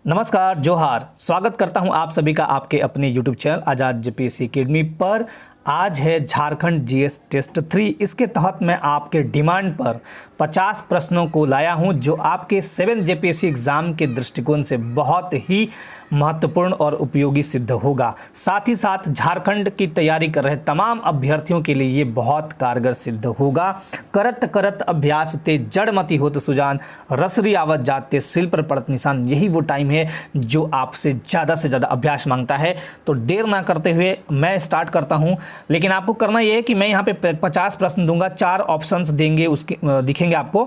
नमस्कार, जोहार। स्वागत करता हूं आप सभी का आपके अपने YouTube चैनल आज़ाद जेपीएससी अकेडमी पर। आज है झारखंड जीएस टेस्ट 3। इसके तहत मैं आपके डिमांड पर 50 प्रश्नों को लाया हूं जो आपके 7 जेपीएससी एग्ज़ाम के दृष्टिकोण से बहुत ही महत्वपूर्ण और उपयोगी सिद्ध होगा। साथ ही साथ झारखंड की तैयारी कर रहे तमाम अभ्यर्थियों के लिए ये बहुत कारगर सिद्ध होगा। करत करत अभ्यास ते जड़मति होत सुजान, रसरी आवत जाते सिल पर पड़त निशान। यही वो टाइम है जो आपसे ज़्यादा से ज़्यादा अभ्यास मांगता है। तो देर ना करते हुए मैं स्टार्ट करता हूं। लेकिन आपको करना ये है कि मैं यहाँ पे 50 प्रश्न दूंगा, 4 ऑप्शंस देंगे, उसके दिखेंगे आपको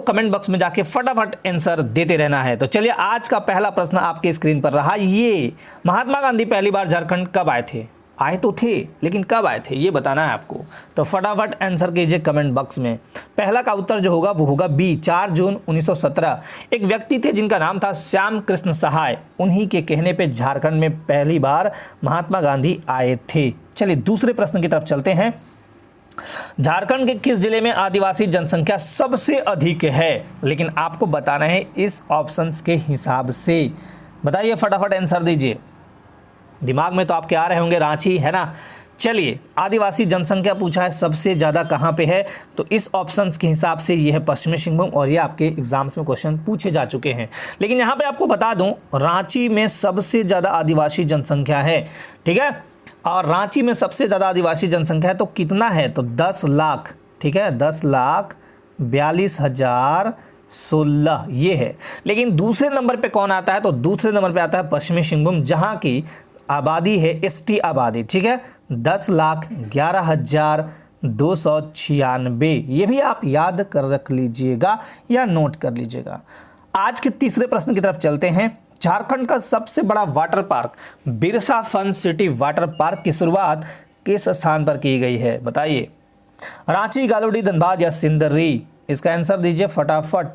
कमेंट बॉक्स में जाके फटाफट आंसर देते रहना है। तो चलिए, आज का पहला प्रश्न आपके स्क्रीन पर रहा। ये महात्मा गांधी पहली बार झारखंड कब आए थे? आए तो थे, लेकिन कब आए थे ये बताना है आपको। तो फटाफट आंसर कीजिए कमेंट बॉक्स में। पहला का उत्तर जो होगा वो होगा बी, 4 जून 1917। एक व्यक्ति थे जिनका नाम था श्याम कृष्ण सहाय। उन्हीं के कहने पे झारखंड में पहली बार महात्मा गांधी आए थे। चलिए दूसरे प्रश्न की तरफ चलते हैं। झारखंड के किस जिले में आदिवासी जनसंख्या सबसे अधिक है? लेकिन आपको बताना है इस ऑप्शंस के हिसाब से। बताइए, फटाफट आंसर दीजिए। दिमाग में तो आपके आ रहे होंगे रांची, है ना। चलिए, आदिवासी जनसंख्या पूछा है सबसे ज़्यादा कहाँ पे है, तो इस ऑप्शंस के हिसाब से ये है पश्चिमी सिंहभूम, और ये आपके एग्जाम्स में क्वेश्चन पूछे जा चुके हैं। लेकिन यहाँ पे आपको बता दूं, रांची में सबसे ज़्यादा आदिवासी जनसंख्या है, ठीक है। और रांची में सबसे ज़्यादा आदिवासी जनसंख्या है तो कितना है? तो 10 लाख, ठीक है, 10,42,016 ये है। लेकिन दूसरे नंबर पे कौन आता है? तो दूसरे नंबर पे आता है पश्चिमी सिंहभूम, जहाँ की आबादी है एसटी आबादी, ठीक है, 10,11,296। ये भी आप याद कर रख लीजिएगा या नोट कर लीजिएगा। आज के तीसरे प्रश्न की तरफ चलते हैं। झारखंड का सबसे बड़ा water park Birsa fun city water park की शुरुआत किस स्थान पर की गई है? बताइए। रांची, गालूडी, धनबाद या सिंदरी? इसका आंसर दीजिए फटाफट।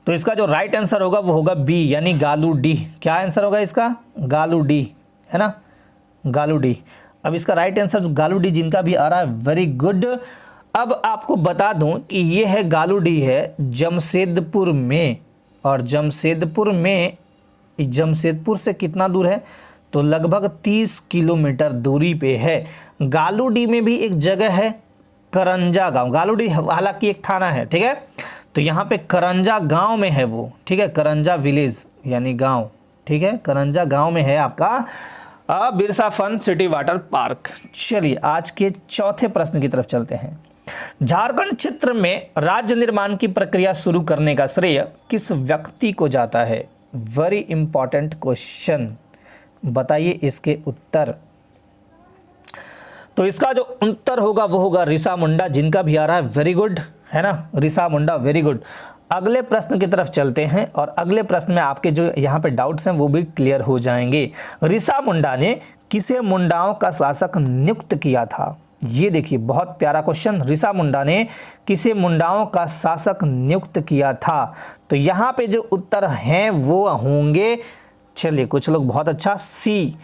तो इसका जो राइट आंसर होगा वो होगा बी, यानी गालूडी। क्या आंसर होगा इसका? गालूडी, है ना, गालूडी। अब इसका राइट आंसर गालूडी जिनका भी आ रहा है, वेरी गुड। अब आपको बता दूं कि ये है गालूडी है जमशेदपुर में, और जमशेदपुर से कितना दूर है? तो लगभग 30 किलोमीटर दूरी पे है। गालूडी में भी एक जगह है करंजा गांव। गालूडी हालांकि एक थाना है, ठीक है, तो यहाँ पे करंजा गांव में है वो, ठीक है, करंजा विलेज यानी गांव, ठीक है, करंजा गांव में है आपका Birsa fun city water park. चलिए आज के चौथे प्रश्न की तरफ चलते हैं। झारखंड क्षेत्र में राज्य निर्माण की प्रक्रिया शुरू करने का श्रेय किस व्यक्ति को जाता है? वेरी इंपॉर्टेंट क्वेश्चन, बताइए इसके उत्तर। तो इसका जो उत्तर होगा वो होगा ऋषा मुंडा, जिनका भी आ रहा है, वेरी गुड, है ना, ऋषा मुंडा, वेरी गुड। अगले प्रश्न की तरफ चलते हैं, और अगले प्रश्न में आपके जो यहाँ पे डाउट्स हैं वो भी क्लियर हो जाएंगे। ऋषा मुंडा ने किसे मुंडाओं का शासक नियुक्त किया था? ये देखिए, बहुत प्यारा क्वेश्चन। ऋषा मुंडा ने किसे मुंडाओं का शासक नियुक्त किया था? तो यहाँ पे जो उत्तर हैं वो होंगे, चलिए कुछ लोग बहुत अच्छा, सी।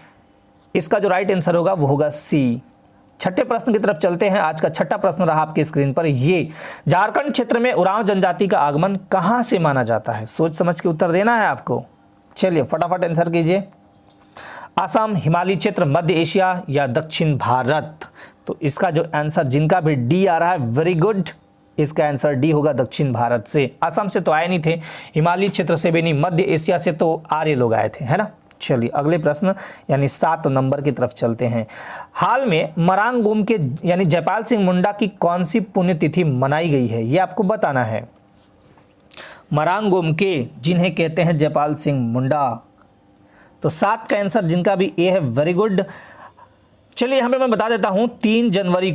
इसका जो राइट आंसर होगा वो होगा सी। छठे प्रश्न की तरफ चलते हैं। आज का छठा प्रश्न रहा आपके स्क्रीन पर, ये झारखंड क्षेत्र में उरांव जनजाति का आगमन कहां से माना जाता है? सोच समझ के उत्तर देना है आपको। चलिए फटाफट आंसर कीजिए। असम, हिमालय क्षेत्र, मध्य एशिया या दक्षिण भारत? तो इसका जो आंसर जिनका भी डी आ रहा है, वेरी गुड, इसका आंसर डी होगा दक्षिण भारत से। असम से तो आए नहीं थे, हिमालय क्षेत्र से भी नहीं, मध्य एशिया से तो आर्य लोग आए थे, है ना। चलिए अगले प्रश्न यानी 7 नंबर की तरफ चलते हैं। हाल में मरांगोम के यानी जयपाल सिंह मुंडा की कौन सी पुण्यतिथि मनाई गई है? ये आपको बताना है। मरांगोम के, जिन्हें कहते हैं जयपाल सिंह मुंडा। तो 7 का आंसर जिनका भी ए है, वेरी गुड। चलिए यहाँ पे मैं बता देता हूँ, 3 जनवरी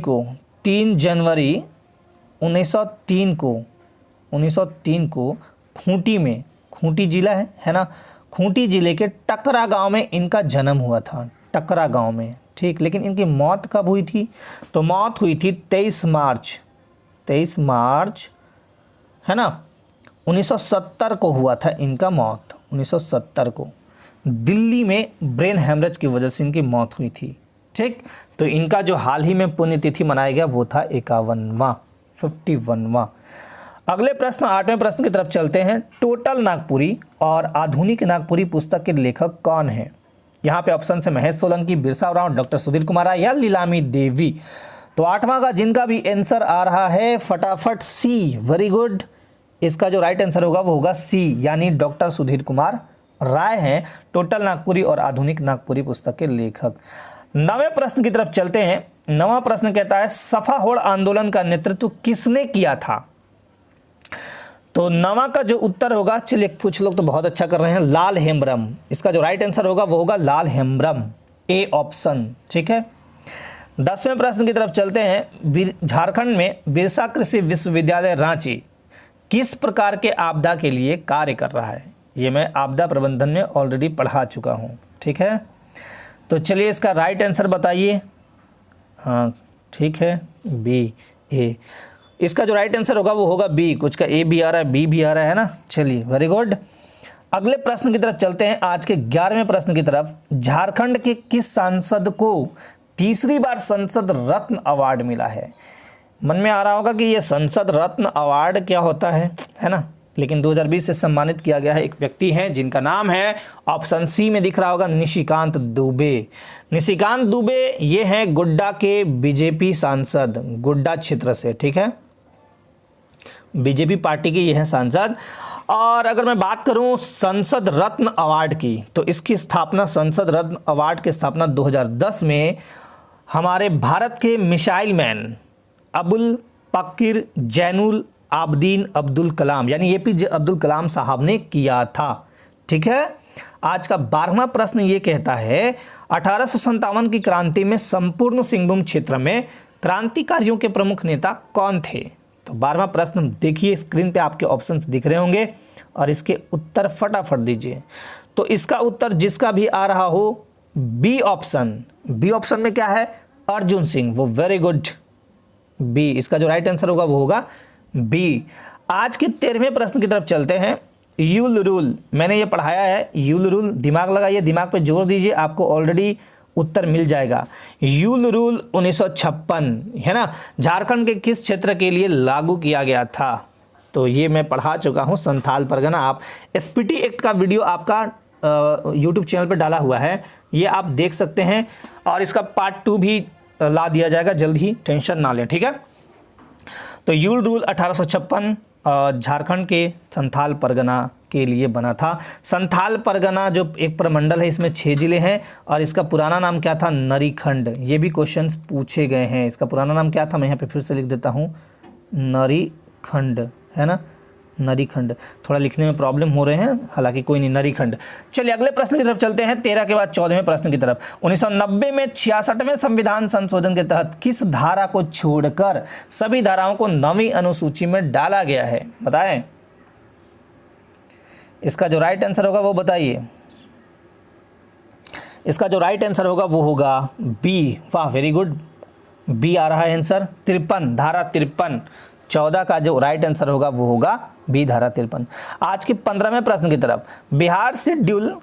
1903 को खूंटी में, खूंटी जिला है ना, खूंटी जिले के टकरा गांव में इनका जन्म हुआ था, टकरा गांव में, ठीक। लेकिन इनकी मौत कब हुई थी? तो मौत हुई थी 23 मार्च, है ना, 1970 को हुआ था इनका मौत। 1970 को दिल्ली में ब्रेन हेमरेज की वजह से इनकी मौत हुई थी, ठीक। तो इनका जो हाल ही में पुण्यतिथि मनाया गया वो था 51वां। अगले प्रश्न 8वें प्रश्न की तरफ चलते हैं। टोटल नागपुरी और आधुनिक नागपुरी पुस्तक के लेखक कौन है? यहाँ पे ऑप्शन है महेश सोलंकी, बिरसा राव, डॉक्टर सुधीर कुमार राय या लीलामी देवी। तो 8वां का जिनका भी आंसर आ रहा है फटाफट सी, वेरी गुड। इसका जो राइट आंसर होगा वो होगा सी, यानी डॉक्टर सुधीर कुमार राय हैं टोटल नागपुरी और आधुनिक नागपुरी पुस्तक के लेखक। 9वें प्रश्न की तरफ चलते हैं। 9वां प्रश्न कहता है सफा होड़ आंदोलन का नेतृत्व किसने किया था? तो 9वां का जो उत्तर होगा, चलिए कुछ लोग तो बहुत अच्छा कर रहे हैं, लाल हेम्ब्रम। इसका जो राइट आंसर होगा वो होगा लाल हेम्ब्रम, ए ऑप्शन, ठीक है। 10वें प्रश्न की तरफ चलते हैं। झारखंड में बिरसा कृषि विश्वविद्यालय रांची किस प्रकार के आपदा के लिए कार्य कर रहा है? ये मैं आपदा प्रबंधन में ऑलरेडी पढ़ा चुका हूँ, ठीक है। तो चलिए इसका राइट आंसर बताइए। हाँ ठीक है, बी, ए। इसका जो राइट आंसर होगा वो होगा बी। कुछ का ए भी आ रहा है, बी भी आ रहा है ना। चलिए वेरी गुड। अगले प्रश्न की तरफ चलते हैं, आज के 11वें प्रश्न की तरफ। झारखंड के किस सांसद को तीसरी बार संसद रत्न अवार्ड मिला है? मन में आ रहा होगा कि ये संसद रत्न अवार्ड क्या होता है ना। लेकिन 2020 से सम्मानित किया गया है एक व्यक्ति हैं जिनका नाम है, ऑप्शन सी में दिख रहा होगा, निशिकांत दुबे। निशिकांत दुबे ये हैं गोड्डा के बीजेपी सांसद, गोड्डा क्षेत्र से, ठीक है, बीजेपी पार्टी के ये हैं सांसद। और अगर मैं बात करूं संसद रत्न अवार्ड की, तो इसकी स्थापना, संसद रत्न अवार्ड की स्थापना 2010 में हमारे भारत के मिसाइल मैन अबुल पकीर जैनुल आबदीन अब्दुल कलाम यानी एपीजे अब्दुल कलाम साहब ने किया था, ठीक है। आज का 12वां प्रश्न ये कहता है 1857 की क्रांति में संपूर्ण सिंहभूम क्षेत्र में क्रांतिकारियों के प्रमुख नेता कौन थे? तो 12वां प्रश्न देखिए, स्क्रीन पे आपके ऑप्शंस दिख रहे होंगे और इसके उत्तर फटाफट दीजिए। तो इसका उत्तर जिसका भी आ रहा हो, बी ऑप्शन। बी ऑप्शन में क्या है? अर्जुन सिंह, वो वेरी गुड, बी। इसका जो राइट आंसर होगा वो होगा बी। आज के 13वें प्रश्न की तरफ चलते हैं। यूल रूल, मैंने ये पढ़ाया है, यूल रूल दिमाग लगाइए, दिमाग पे जोर दीजिए, आपको ऑलरेडी उत्तर मिल जाएगा। यूल रूल 1956 है ना, झारखंड के किस क्षेत्र के लिए लागू किया गया था? तो ये मैं पढ़ा चुका हूँ, संथाल परगना। आप एसपीटी एक्ट का वीडियो आपका यूट्यूब चैनल पर डाला हुआ है, ये आप देख सकते हैं, और इसका पार्ट 2 भी ला दिया जाएगा जल्द ही, टेंशन ना लें, ठीक है। तो यूल रूल 1856 झारखंड के संथाल परगना के लिए बना था। संथाल परगना जो एक प्रमंडल है, इसमें 6 जिले हैं और इसका पुराना नाम क्या था? नरीखंड। ये भी क्वेश्चंस पूछे गए हैं, इसका पुराना नाम क्या था? मैं यहाँ पे फिर से लिख देता हूँ, नरीखंड, है ना, नरीखंड। थोड़ा लिखने में प्रॉब्लम हो रहे हैं, हालांकि कोई नहीं, नरीखंड। चलिए अगले प्रश्न की तरफ चलते हैं, 13 के बाद 14वें प्रश्न की तरफ। 1990 में 66वें संविधान संशोधन के तहत किस धारा को छोड़कर सभी धाराओं को 9वीं अनुसूची में डाला गया है? बताएं। इसका जो राइट आंसर होगा वो बताइए। इसका जो राइट आंसर होगा वो होगा बी। वाह वेरी गुड, बी आ रहा है आंसर। 53, धारा 53। 14 का जो राइट आंसर होगा वो होगा बी, धारा 53। आज के 15वें प्रश्न की तरफ। Bihar schedule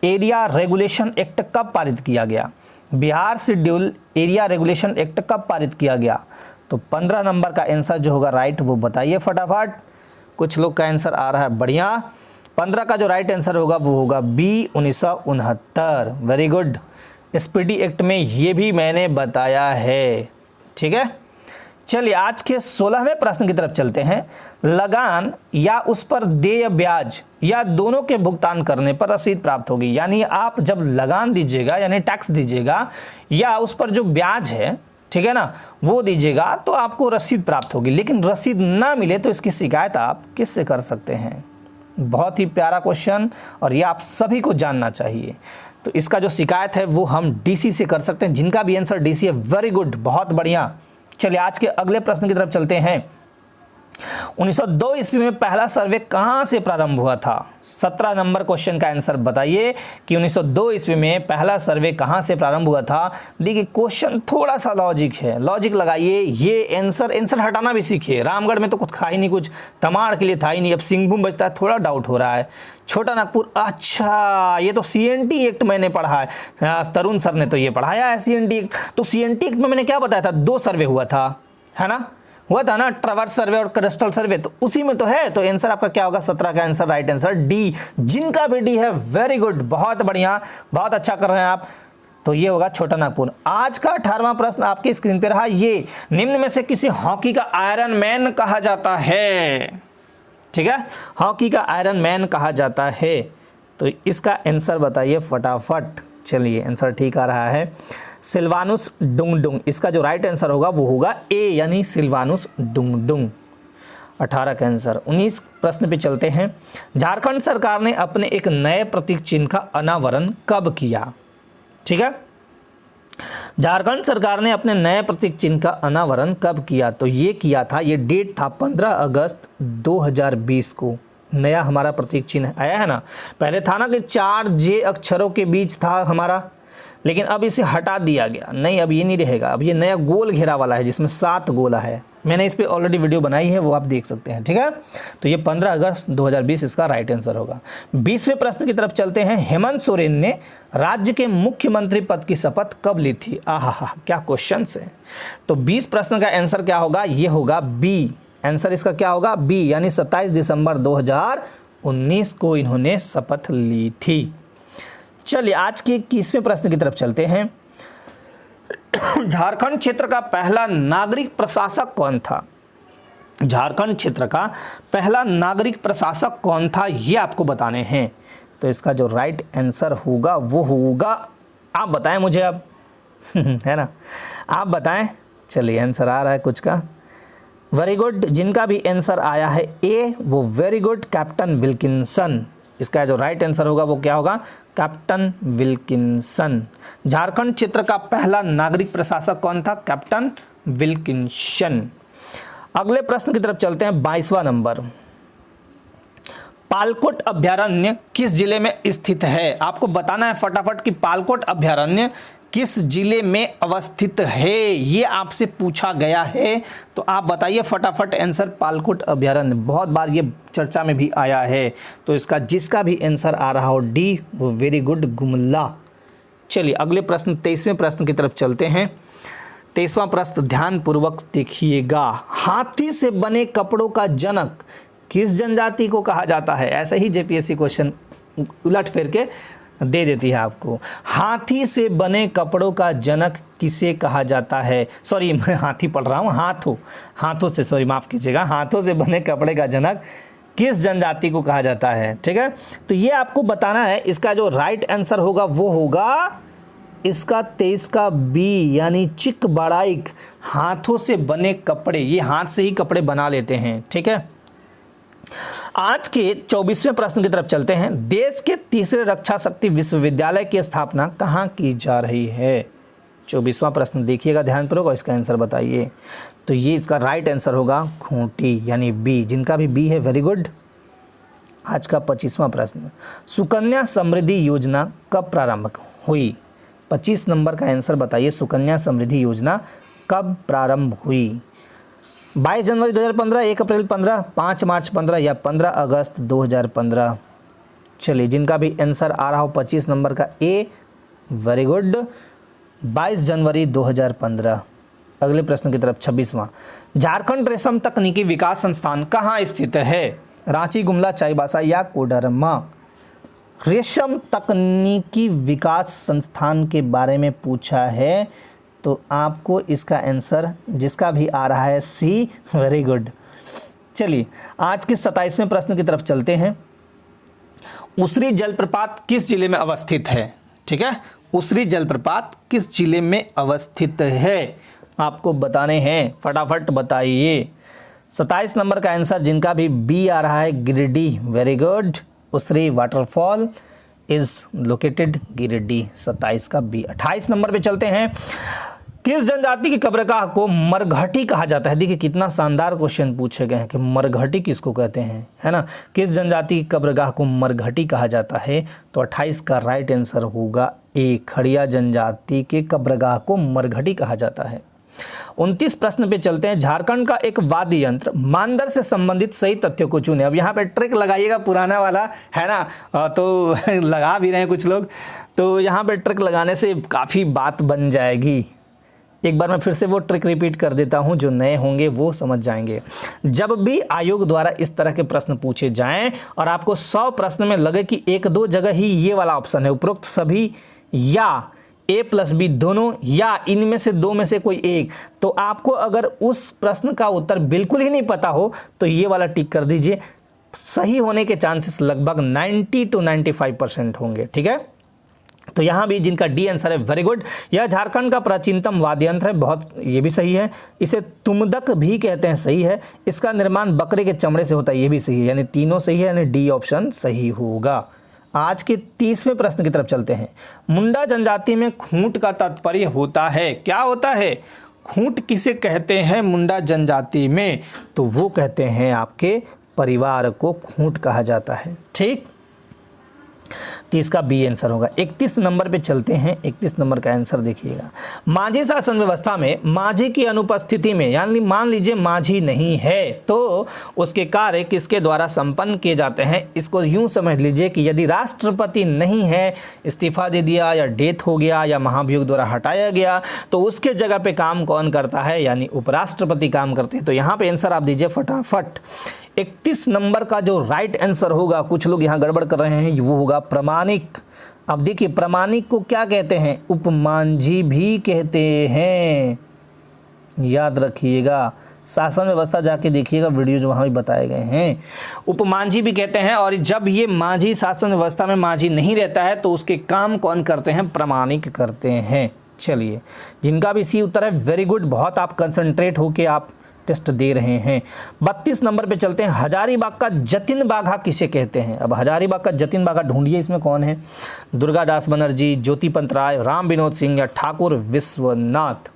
area regulation act कब पारित किया गया? Bihar schedule area regulation act कब पारित किया गया? तो 15 नंबर का आंसर जो होगा राइट, वो बताइए फटाफट। कुछ लोग का आंसर आ रहा है, बढ़िया। 15 का जो राइट आंसर होगा वो होगा B, 1969। Very good, SPT act में ये भी मैंने बताया है, ठीक है। चलिए आज के 16वें प्रश्न की तरफ चलते हैं। लगान या उस पर देय ब्याज या दोनों के भुगतान करने पर रसीद प्राप्त होगी। यानी आप जब लगान दीजिएगा यानी टैक्स दीजिएगा या उस पर जो ब्याज है, ठीक है ना, वो दीजिएगा तो आपको रसीद प्राप्त होगी। लेकिन रसीद ना मिले तो इसकी शिकायत आप किससे कर सकते हैं? बहुत ही प्यारा क्वेश्चन और ये आप सभी को जानना चाहिए। तो इसका जो शिकायत है वो हम डीसी से कर सकते हैं। जिनका भी आंसर डीसी है, वेरी गुड, बहुत बढ़िया। चलिए आज के अगले प्रश्न की तरफ चलते हैं। 1902 ईस्वी में पहला सर्वे कहां से प्रारंभ हुआ था? 17 नंबर क्वेश्चन का आंसर बताइए कि 1902 ईस्वी में पहला सर्वे कहां से प्रारंभ हुआ था। देखिए क्वेश्चन थोड़ा सा लॉजिक है, लॉजिक लगाइए। ये आंसर हटाना भी सीखिए। रामगढ़ में तो कुछ खा ही नहीं, कुछ तमाड़ के लिए था ही नहीं, अब सिंहभूम बचता है, थोड़ा डाउट हो रहा है। छोटा नागपुर, अच्छा ये तो सीएनटी एक्ट मैंने पढ़ा है, तरुण सर ने तो ये पढ़ाया है सीएनटी एक्ट। तो सीएनटी एक्ट में मैंने क्या बताया था? 2 सर्वे हुआ था, है ना। हुआ था ना ट्रैवर्स सर्वे और कैडस्ट्रल सर्वे, तो उसी में तो है। तो आंसर आपका क्या होगा? 17 का आंसर राइट आंसर डी। जिनका भी डी है वेरी गुड, बहुत बढ़िया, बहुत अच्छा कर रहे हैं आप। तो ये होगा छोटा नागपुर। आज का 18वां प्रश्न आपकी स्क्रीन पे रहा, ये निम्न में से किसी हॉकी का आयरन मैन कहा जाता है? ठीक है, हॉकी का आयरन मैन कहा जाता है, तो इसका आंसर बताइए फटाफट। चलिए आंसर ठीक आ रहा है, सिल्वानुस डुंगडुंग। इसका जो राइट आंसर होगा वो होगा ए, यानी सिल्वानुस डुंगडुंग। 18 का आंसर। 19 प्रश्न पे चलते हैं। झारखंड सरकार ने अपने एक नए प्रतीक चिन्ह का अनावरण कब किया? ठीक है, झारखंड सरकार ने अपने नए प्रतीक चिन्ह का अनावरण कब किया? तो ये किया था, ये डेट था 15 अगस्त 2020 को। नया हमारा प्रतीक चिन्ह आया है ना। पहले था ना कि 4 जे अक्षरों के बीच था हमारा, लेकिन अब इसे हटा दिया गया। नहीं, अब ये नहीं रहेगा, अब ये नया गोल घेरा वाला है जिसमें 7 गोला है। मैंने इस पे ऑलरेडी वीडियो बनाई है, वो आप देख सकते हैं। ठीक है, तो ये 15 अगस्त 2020 इसका राइट आंसर होगा। 20वें प्रश्न की तरफ चलते हैं। हेमंत सोरेन ने राज्य के मुख्यमंत्री पद की शपथ कब ली थी? आहा, क्या क्वेश्चन है। तो 20 प्रश्न का आंसर क्या होगा? ये होगा बी। आंसर इसका क्या होगा? बी, यानी 27 दिसंबर 2019 को इन्होंने शपथ ली थी। चलिए आज के 21वें प्रश्न की तरफ चलते हैं। झारखंड क्षेत्र का पहला नागरिक प्रशासक कौन था? झारखंड क्षेत्र का पहला नागरिक प्रशासक कौन था, ये आपको बताने हैं। तो इसका जो राइट आंसर होगा वो होगा, आप बताएं मुझे अब है ना, आप बताएं। चलिए आंसर आ रहा है कुछ का, वेरी गुड। जिनका भी आंसर आया है ए, वो वेरी गुड, कैप्टन विल्किंसन। इसका जो राइट आंसर होगा वो क्या होगा? Captain Wilkinson. झारखंड क्षेत्र का पहला नागरिक प्रशासक कौन था? Captain Wilkinson. अगले प्रश्न की तरफ चलते हैं। 22वां नंबर, पालकोट अभयारण्य किस जिले में स्थित है? आपको बताना है फटाफट कि पालकोट अभयारण्य किस जिले में अवस्थित है, ये आपसे पूछा गया है। तो आप बताइए फटाफट आंसर। पालकोट अभयारण्य बहुत बार ये चर्चा में भी आया है, तो इसका जिसका भी आंसर आ रहा हो डी, वो वेरी गुड, गुमला। चलिए अगले प्रश्न 23वें प्रश्न की तरफ चलते हैं। 23वां प्रश्न ध्यान पूर्वक देखिएगा। हाथी से बने कपड़ों का जनक किस जनजाति को कहा जाता है? ऐसा ही जेपीएससी क्वेश्चन उलट फेर के दे देती है आपको। हाथी से बने कपड़ों का जनक किसे कहा जाता है? सॉरी, मैं हाथी पढ़ रहा हूँ, हाथों से, सॉरी माफ़ कीजिएगा। हाथों से बने कपड़े का जनक किस जनजाति को कहा जाता है? ठीक है, तो ये आपको बताना है। इसका जो राइट आंसर होगा वो होगा इसका 23 का बी, यानी चिकबड़ाइक। हाथों से बने कपड़े, ये हाथ से ही कपड़े बना लेते हैं। ठीक है, आज के 24वें प्रश्न की तरफ चलते हैं। देश के तीसरे रक्षा शक्ति विश्वविद्यालय की स्थापना कहाँ की जा रही है? 24वां प्रश्न देखिएगा ध्यानपूर्वक और इसका आंसर बताइए। तो ये इसका राइट आंसर होगा खूंटी, यानी बी। जिनका भी बी है वेरी गुड। आज का 25वां प्रश्न, सुकन्या समृद्धि योजना कब प्रारंभ हुई? 25 नंबर का आंसर बताइए। सुकन्या समृद्धि योजना कब प्रारंभ हुई? 22 जनवरी 2015, 1 अप्रैल 15, 5 मार्च 15 या 15 अगस्त 2015? चलिए जिनका भी आंसर आ रहा हो 25 नंबर का ए, वेरी गुड, 22 जनवरी 2015। अगले प्रश्न की तरफ 26वां, झारखंड रेशम तकनीकी विकास संस्थान कहाँ स्थित है? रांची, गुमला, चाईबासा या कोडरमा? रेशम तकनीकी विकास संस्थान के बारे में पूछा है, तो आपको इसका आंसर जिसका भी आ रहा है सी, वेरी गुड। चलिए आज के 27वें प्रश्न की तरफ चलते हैं। उसरी जलप्रपात किस जिले में अवस्थित है? ठीक है, उसरी जलप्रपात किस जिले में अवस्थित है आपको बताने हैं, फटाफट बताइए। 27 नंबर का आंसर जिनका भी बी आ रहा है Giridih, very good. Usri waterfall is located Giridih, 27 का बी। 28 नंबर पे चलते हैं। किस जनजाति की कब्रगाह को मरघटी कहा जाता है? देखिए कितना शानदार क्वेश्चन पूछे गए हैं कि मरघटी किसको कहते हैं, है ना। किस जनजाति की कब्रगाह को मरघटी कहा जाता है? तो 28 का राइट आंसर होगा ए, खड़िया जनजाति के कब्रगाह को मरघटी कहा जाता है। 29 प्रश्न पे चलते हैं। झारखंड का एक वाद्य यंत्र मानदर से संबंधित सही तथ्यों को चुने। अब यहाँ पे ट्रिक लगाइएगा पुराना वाला, है ना, तो लगा भी रहे हैं कुछ लोग, तो यहाँ पे ट्रिक लगाने से काफ़ी बात बन जाएगी। एक बार मैं फिर से वो ट्रिक रिपीट कर देता हूं, जो नए होंगे वो समझ जाएंगे। जब भी आयोग द्वारा इस तरह के प्रश्न पूछे जाएं और आपको 100 प्रश्न में लगे कि एक दो जगह ही ये वाला ऑप्शन है, उपरोक्त सभी या A+B दोनों या इनमें से दो में से कोई एक, तो आपको अगर उस प्रश्न का उत्तर बिल्कुल ही नहीं पता हो तो ये वाला टिक कर दीजिए। सही होने के चांसेस लगभग 90 to 95% होंगे। ठीक है, तो यहाँ भी जिनका डी आंसर है, वेरी गुड। यह झारखंड का प्राचीनतम वाद्य यंत्र है, बहुत, ये भी सही है। इसे तुमदक भी कहते हैं, सही है। इसका निर्माण बकरे के चमड़े से होता है, ये भी सही है, यानी तीनों सही है, यानी डी ऑप्शन सही होगा। आज के 30वें प्रश्न की तरफ चलते हैं। मुंडा जनजाति में खूंट का तात्पर्य होता है, क्या होता है? खूंट किसे कहते हैं मुंडा जनजाति में? तो वो कहते हैं आपके परिवार को खूंट कहा जाता है। ठीक, तो इसका बी आंसर होगा। 31 नंबर पे चलते हैं। 31 नंबर का आंसर देखिएगा। माझी शासन व्यवस्था में माझी की अनुपस्थिति में, यानी मान लीजिए माझी नहीं है तो उसके कार्य किसके द्वारा संपन्न किए जाते हैं? इसको यूं समझ लीजिए कि यदि राष्ट्रपति नहीं है, इस्तीफा दे दिया या डेथ हो गया या महाभियोग द्वारा हटाया गया, तो उसके जगह पे काम कौन करता है? यानी उपराष्ट्रपति काम करते हैं। तो यहाँ पे आंसर आप दीजिए फटाफट। 31 नंबर का जो राइट आंसर होगा, कुछ लोग यहाँ गड़बड़ कर रहे हैं, वो होगा प्रमाणिक। अब देखिए प्रमाणिक को क्या कहते हैं? उपमांझी भी कहते हैं, याद रखिएगा। शासन व्यवस्था जाके देखिएगा, वीडियो जो वहाँ भी बताए गए हैं। उपमांझी भी कहते हैं, और जब ये माझी शासन व्यवस्था में माझी नहीं रहता है तो उसके काम कौन करते हैं? प्रमाणिक करते हैं। चलिए, जिनका भी सी उत्तर है, वेरी गुड, बहुत आप कंसंट्रेट होके आप टेस्ट दे रहे हैं। 32 नंबर पे चलते हैं। हजारीबाग का जतिन बाघा किसे कहते हैं? अब हजारीबाग का जतिन बाघा ढूंढिए, इसमें कौन है? दुर्गादास बनर्जी, ज्योतिपंत राय, राम विनोद सिंह या ठाकुर विश्वनाथ?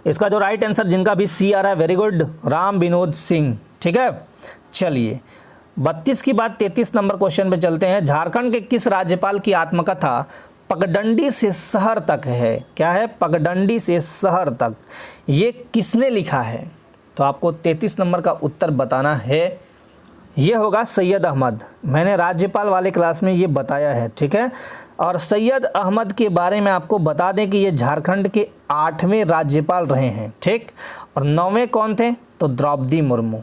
इसका जो राइट आंसर, जिनका भी सी आ रहा है, वेरी गुड, राम विनोद सिंह। ठीक है, चलिए 32 की बात 33 नंबर क्वेश्चन पे चलते हैं। झारखंड के किस राज्यपाल की आत्मकथा पगडंडी से शहर तक है? क्या है? पगडंडी से शहर तक। ये किसने लिखा है? तो आपको 33 नंबर का उत्तर बताना है। ये होगा सैयद अहमद। मैंने राज्यपाल वाले क्लास में ये बताया है। ठीक है, और सैयद अहमद के बारे में आपको बता दें कि ये झारखंड के 8वें राज्यपाल रहे हैं। ठीक, और 9वें कौन थे? तो द्रौपदी मुर्मू।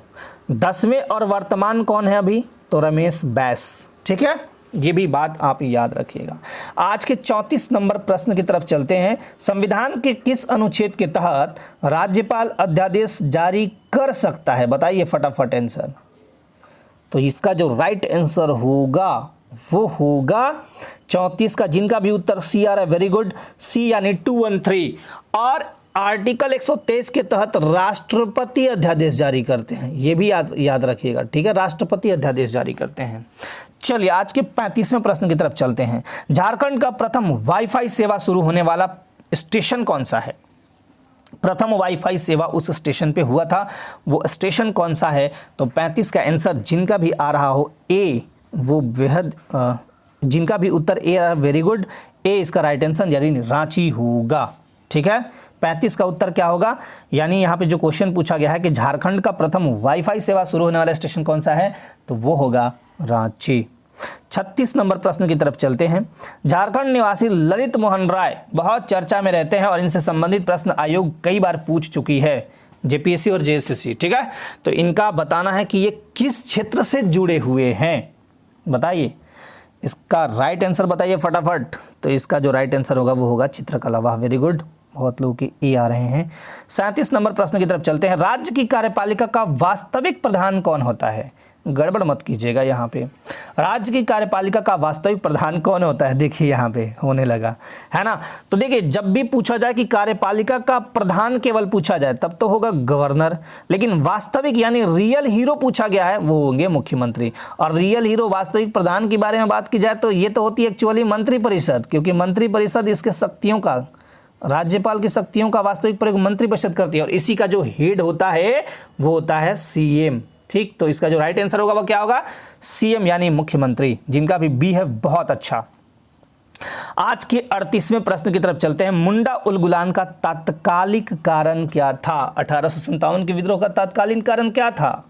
10वें और वर्तमान कौन है अभी? तो रमेश बैस। ठीक है, ये भी बात आप याद रखिएगा। आज के 34 नंबर प्रश्न की तरफ चलते हैं। संविधान के किस अनुच्छेद के तहत राज्यपाल अध्यादेश जारी कर सकता है? बताइए फटाफट आंसर। तो इसका जो राइट आंसर होगा वो होगा 34 का, जिनका भी उत्तर सी आ रहा है, वेरी गुड, सी यानी 213। और आर्टिकल 123 के तहत राष्ट्रपति अध्यादेश जारी करते हैं, ये भी याद रखिएगा। ठीक है, राष्ट्रपति अध्यादेश जारी करते हैं। चलिए आज के 35वें प्रश्न की तरफ चलते हैं। झारखंड का प्रथम वाईफाई सेवा शुरू होने वाला स्टेशन कौन सा है? प्रथम वाईफाई सेवा उस स्टेशन पे हुआ था, वो स्टेशन कौन सा है? तो 35 का आंसर, जिनका भी आ रहा हो ए, वो बेहद जिनका भी उत्तर ए आ रहा, वेरी गुड, ए इसका राइट आंसर यानी रांची होगा। ठीक है, 35 का उत्तर क्या होगा? यानी यहाँ पे जो क्वेश्चन पूछा गया है कि झारखंड का प्रथम वाईफाई सेवा शुरू होने वाला स्टेशन कौन सा है, तो वो होगा रांची। 36 नंबर प्रश्न की तरफ चलते हैं। झारखंड निवासी ललित मोहन राय बहुत चर्चा में रहते हैं और इनसे संबंधित प्रश्न आयोग कई बार पूछ चुकी है, जेपीएससी और जेएसएससी। ठीक है, तो इनका बताना है कि ये किस क्षेत्र से जुड़े हुए हैं, बताइए। इसका राइट आंसर बताइए फटाफट। तो इसका जो राइट आंसर होगा वो होगा चित्रकला। वाह, वेरी गुड, बहुत लोगों के ए आ रहे हैं। 37 नंबर प्रश्न की तरफ चलते हैं। राज्य की कार्यपालिका का वास्तविक प्रधान कौन होता है? गड़बड़ मत कीजिएगा यहाँ पे। राज्य की कार्यपालिका का वास्तविक प्रधान कौन होता है? देखिए यहाँ पे होने लगा है ना। तो देखिए, जब भी पूछा जाए कि कार्यपालिका का प्रधान केवल पूछा जाए तब तो होगा गवर्नर, लेकिन वास्तविक यानी रियल हीरो पूछा गया है वो होंगे मुख्यमंत्री। और रियल हीरो वास्तविक प्रधान के बारे में बात की जाए तो ये तो होती है एक्चुअली मंत्रिपरिषद, क्योंकि मंत्रिपरिषद इसके शक्तियों का, राज्यपाल की शक्तियों का वास्तविक प्रयोग मंत्रिपरिषद करती है, और इसी का जो हेड होता है वो होता है सीएम। ठीक, तो इसका जो राइट आंसर होगा वो क्या होगा? सीएम यानी मुख्यमंत्री, जिनका भी बी है, बहुत अच्छा। आज के 38वें प्रश्न की तरफ चलते हैं। मुंडा उलगुलान का तात्कालिक कारण क्या था? 1857 के विद्रोह का तात्कालिक कारण क्या था,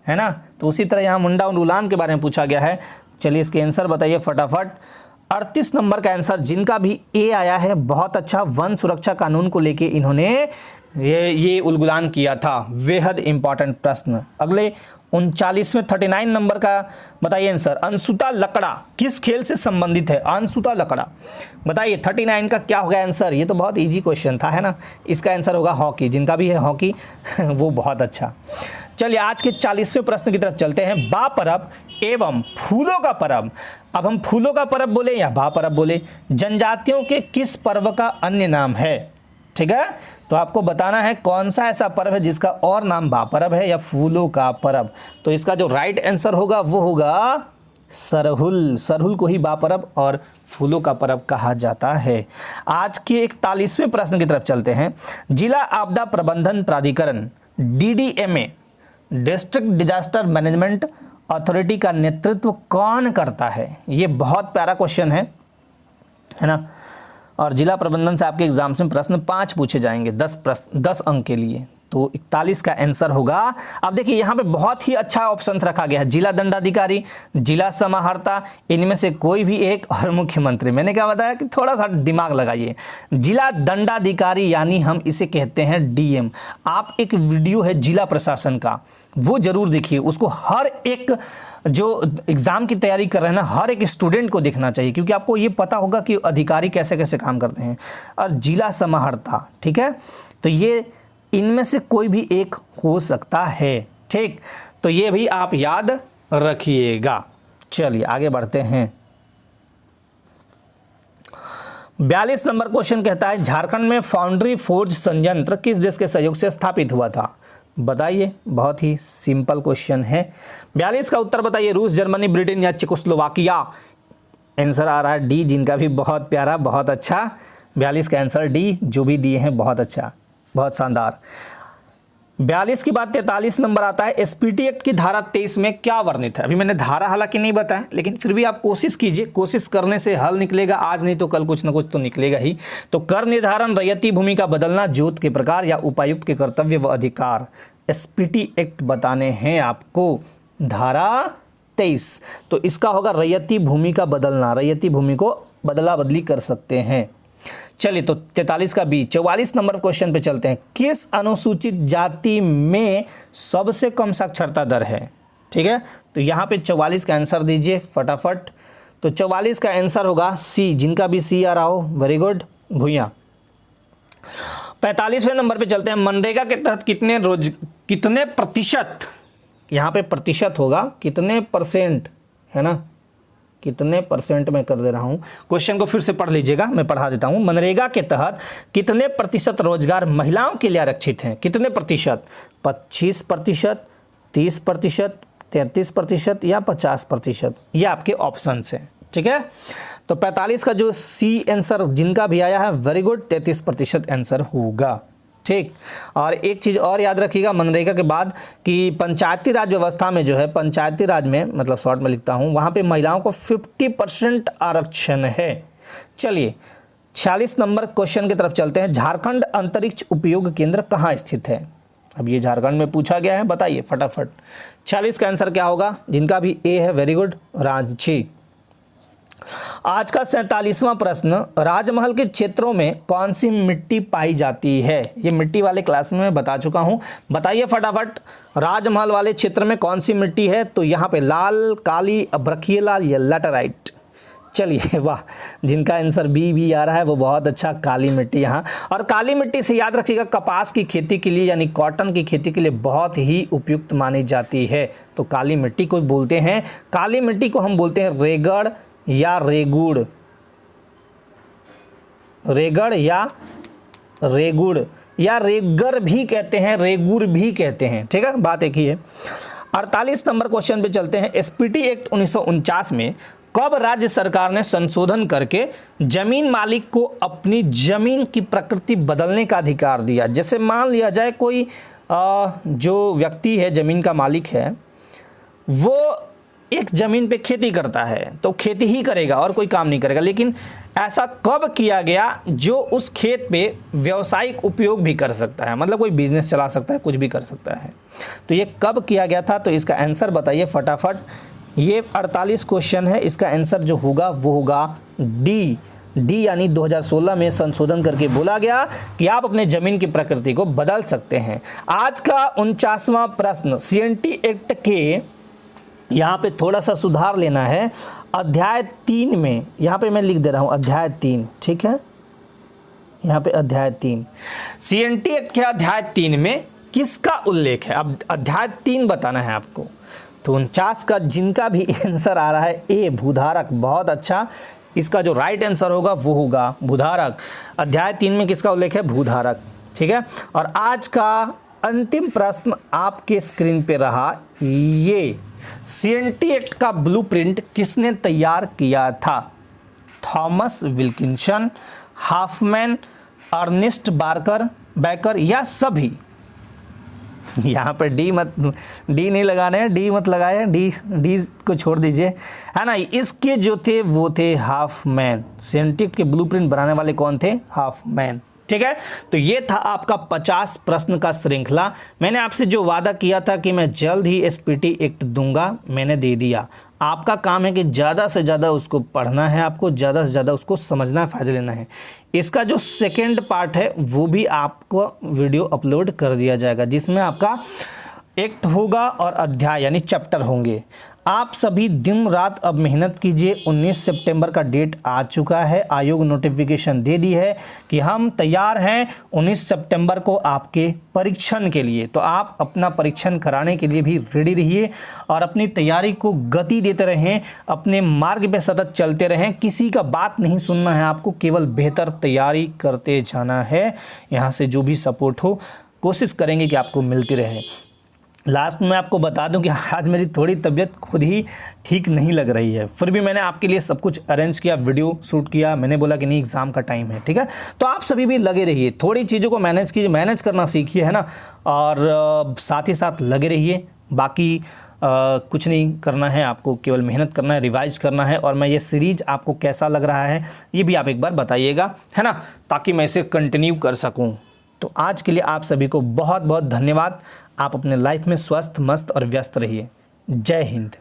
है ना। तो उसी तरह यहाँ मुंडा उलगुलान के बारे में पूछा गया है। चलिए इसके आंसर बताइए फटाफट। 38 नंबर का आंसर जिनका भी ए आया है, बहुत अच्छा। वन सुरक्षा कानून को लेके इन्होंने ये उलगुलान किया था, बेहद इंपॉर्टेंट प्रश्न। अगले 39वें 39 नंबर का बताइए आंसर। अंशुता लकड़ा किस खेल से संबंधित है? अंशुता लकड़ा बताइए 39 का क्या होगा आंसर? ये तो बहुत इजी क्वेश्चन था, है ना। इसका आंसर होगा हॉकी। जिनका भी है हॉकी वो बहुत अच्छा। चलिए आज के 40वें प्रश्न की तरफ चलते हैं। बा परब एवं फूलों का पर्व। अब हम फूलों का पर्व बोले या बा परब बोले, जनजातियों के किस पर्व का अन्य नाम है? ठीक है, तो आपको बताना है कौन सा ऐसा पर्व है जिसका और नाम बा परब है या फूलों का पर्व। तो इसका जो राइट आंसर होगा वो होगा सरहुल। सरहुल को ही बा परब और फूलों का पर्व कहा जाता है। आज के 41वें प्रश्न की तरफ चलते हैं। जिला आपदा प्रबंधन प्राधिकरण DDMA district disaster management authority का नेतृत्व कौन करता है? ये बहुत प्यारा क्वेश्चन है ना। और जिला प्रबंधन से आपके एग्जाम्स में प्रश्न 5 पूछे जाएंगे, 10 अंक के लिए। तो 41 का आंसर होगा। अब देखिए यहाँ पे बहुत ही अच्छा ऑप्शन रखा गया है, जिला दंडाधिकारी, जिला समाहर्ता, इनमें से कोई भी एक, और मुख्यमंत्री। मैंने क्या बताया कि थोड़ा सा दिमाग लगाइए। जिला दंडाधिकारी यानी हम इसे कहते हैं DM। आप एक वीडियो है जिला प्रशासन का, वो जरूर देखिए। उसको हर एक जो एग्ज़ाम की तैयारी कर रहे हैं ना, हर एक स्टूडेंट को देखना चाहिए, क्योंकि आपको ये पता होगा कि अधिकारी कैसे कैसे काम करते हैं। और जिला समाहर्ता, ठीक है, तो ये इनमें से कोई भी एक हो सकता है। ठीक, तो ये भी आप याद रखिएगा। चलिए आगे बढ़ते हैं। 42 नंबर क्वेश्चन कहता है झारखंड में फाउंड्री फोर्ज संयंत्र किस देश के सहयोग से स्थापित हुआ था? बताइए, बहुत ही सिंपल क्वेश्चन है। 42 का उत्तर बताइए। रूस, जर्मनी, ब्रिटेन या चेकोस्लोवाकिया? आंसर आ रहा है डी, जिनका भी बहुत प्यारा, बहुत अच्छा। 42 का आंसर डी, जो भी दिए हैं बहुत अच्छा, बहुत शानदार। 42 की बात 43 नंबर आता है। SPT एक्ट की धारा 23 में क्या वर्णित है? अभी मैंने धारा हालांकि नहीं बताया, लेकिन फिर भी आप कोशिश कीजिए, कोशिश करने से हल निकलेगा। आज नहीं तो कल कुछ ना कुछ तो निकलेगा ही। तो कर निर्धारण, रैयती भूमि का बदलना, जोत के प्रकार या उपायुक्त के कर्तव्य व अधिकार। SPT एक्ट बताने हैं आपको, धारा 23। तो इसका होगा रैयती भूमि का बदलना, रैयती भूमि को बदला बदली कर सकते हैं। चलिए, तो 43 का बी। 44 नंबर क्वेश्चन पे चलते हैं। किस अनुसूचित जाति में सबसे कम साक्षरता दर है? ठीक है, तो यहाँ पे 44 का आंसर दीजिए फटाफट। तो 44 का आंसर होगा सी, जिनका भी सी आ रहा हो वेरी गुड, भूया। 45वें नंबर पे चलते हैं। मनरेगा के तहत कितने प्रतिशत, यहाँ पे प्रतिशत होगा, कितने परसेंट, है ना, कितने परसेंट में कर दे रहा हूँ। क्वेश्चन को फिर से पढ़ लीजिएगा, मैं पढ़ा देता हूँ। मनरेगा के तहत कितने प्रतिशत रोजगार महिलाओं के लिए आरक्षित हैं? कितने प्रतिशत? 25%, 30%, 33% या 50%? ये आपके ऑप्शन हैं। ठीक है, तो 45 का जो सी आंसर जिनका भी आया है वेरी गुड, 33% आंसर होगा। ठीक, और एक चीज़ और याद रखिएगा मनरेगा के बाद कि पंचायती राज व्यवस्था में जो है, पंचायती राज में, मतलब शॉर्ट में लिखता हूँ, वहाँ पे महिलाओं को 50% आरक्षण है। चलिए 46 नंबर क्वेश्चन की तरफ चलते हैं। झारखंड अंतरिक्ष उपयोग केंद्र कहाँ स्थित है? अब ये झारखंड में पूछा गया है, बताइए फटाफट। 46 का आंसर क्या होगा? जिनका भी ए है वेरी गुड, रांची। आज का 47वां प्रश्न। राजमहल के क्षेत्रों में कौन सी मिट्टी पाई जाती है? ये मिट्टी वाले क्लास में मैं बता चुका हूं, बताइए फटाफट। राजमहल वाले क्षेत्र में कौन सी मिट्टी है? तो यहाँ पे लाल, काली, अभ्रखीय लाल या लैटेराइट? चलिए वाह, जिनका आंसर बी आ रहा है वो बहुत अच्छा, काली मिट्टी। यहाँ और काली मिट्टी से याद रखिएगा कपास की खेती के लिए यानी कॉटन की खेती के लिए बहुत ही उपयुक्त मानी जाती है। तो काली मिट्टी को बोलते हैं, काली मिट्टी को हम बोलते हैं रेगड़ या रेगुड़, रेगड़ या रेगुड़ या रेगर भी कहते हैं, रेगुर भी कहते हैं। ठीक है, बात एक ही है। 48 नंबर क्वेश्चन पे चलते हैं। SPT एक्ट 1949 में कब राज्य सरकार ने संशोधन करके जमीन मालिक को अपनी जमीन की प्रकृति बदलने का अधिकार दिया? जैसे मान लिया जाए कोई जो व्यक्ति है, जमीन का मालिक है, वो एक ज़मीन पे खेती करता है तो खेती ही करेगा और कोई काम नहीं करेगा, लेकिन ऐसा कब किया गया जो उस खेत पे व्यावसायिक उपयोग भी कर सकता है, मतलब कोई बिजनेस चला सकता है, कुछ भी कर सकता है। तो ये कब किया गया था? तो इसका आंसर बताइए फटाफट। ये 48 क्वेश्चन है, इसका आंसर जो होगा वो होगा डी यानी 2016 में संशोधन करके बोला गया कि आप अपने जमीन की प्रकृति को बदल सकते हैं। आज का 49वां प्रश्न, सीएनटी एक्ट के यहाँ पे थोड़ा सा सुधार लेना है। अध्याय 3 में, यहाँ पे मैं लिख दे रहा हूँ अध्याय 3, ठीक है, यहाँ पे अध्याय 3, सीएनटी एक्ट के अध्याय 3 में किसका उल्लेख है। अब अध्याय 3 बताना है आपको। तो 49 का जिनका भी आंसर आ रहा है ए, भूधारक, बहुत अच्छा, इसका जो राइट आंसर होगा वो होगा भूधारक। अध्याय 3 में किसका उल्लेख है, भूधारक, ठीक है। और आज का अंतिम प्रश्न आपके स्क्रीन पे रहा, ये सीएनटी एक्ट का ब्लूप्रिंट किसने तैयार किया था। Thomas Wilkinson, Hoffman, Ernest Backer या सभी। यहाँ पर डी नहीं लगाने हैं, डी मत लगाए, डी को छोड़ दीजिए, है ना। इसके जो थे वो थे हाफमैन। सीएनटी के ब्लूप्रिंट बनाने वाले कौन थे, हाफमैन, ठीक है। तो ये था आपका 50 प्रश्न का श्रृंखला। मैंने आपसे जो वादा किया था कि मैं जल्द ही एसपीटी एक्ट दूंगा, मैंने दे दिया। आपका काम है कि ज़्यादा से ज़्यादा उसको पढ़ना है, आपको ज़्यादा से ज़्यादा उसको समझना है, फ़ायदा लेना है। इसका जो सेकंड पार्ट है वो भी आपको वीडियो अपलोड कर दिया जाएगा, जिसमें आपका एक्ट होगा और अध्याय यानी चैप्टर होंगे। आप सभी दिन रात अब मेहनत कीजिए। 19 सितंबर का डेट आ चुका है, आयोग नोटिफिकेशन दे दी है कि हम तैयार हैं 19 सितंबर को आपके परीक्षण के लिए। तो आप अपना परीक्षण कराने के लिए भी रेडी रहिए और अपनी तैयारी को गति देते रहें, अपने मार्ग पे सतत चलते रहें। किसी का बात नहीं सुनना है आपको, केवल बेहतर तैयारी करते जाना है। यहाँ से जो भी सपोर्ट हो कोशिश करेंगे कि आपको मिलती रहे। लास्ट में आपको बता दूं कि आज मेरी थोड़ी तबीयत खुद ही ठीक नहीं लग रही है, फिर भी मैंने आपके लिए सब कुछ अरेंज किया, वीडियो शूट किया। मैंने बोला कि नहीं, एग्ज़ाम का टाइम है, ठीक है। तो आप सभी भी लगे रहिए, थोड़ी चीज़ों को मैनेज कीजिए, मैनेज करना सीखिए, है ना। और साथ ही साथ लगे रहिए। बाकी कुछ नहीं करना है आपको, केवल मेहनत करना है, रिवाइज करना है। और मैं ये सीरीज आपको कैसा लग रहा है ये भी आप एक बार बताइएगा, है ना, ताकि मैं इसे कंटिन्यू कर सकूँ। तो आज के लिए आप सभी को बहुत बहुत धन्यवाद। आप अपने लाइफ में स्वस्थ, मस्त और व्यस्त रहिए। जय हिंद।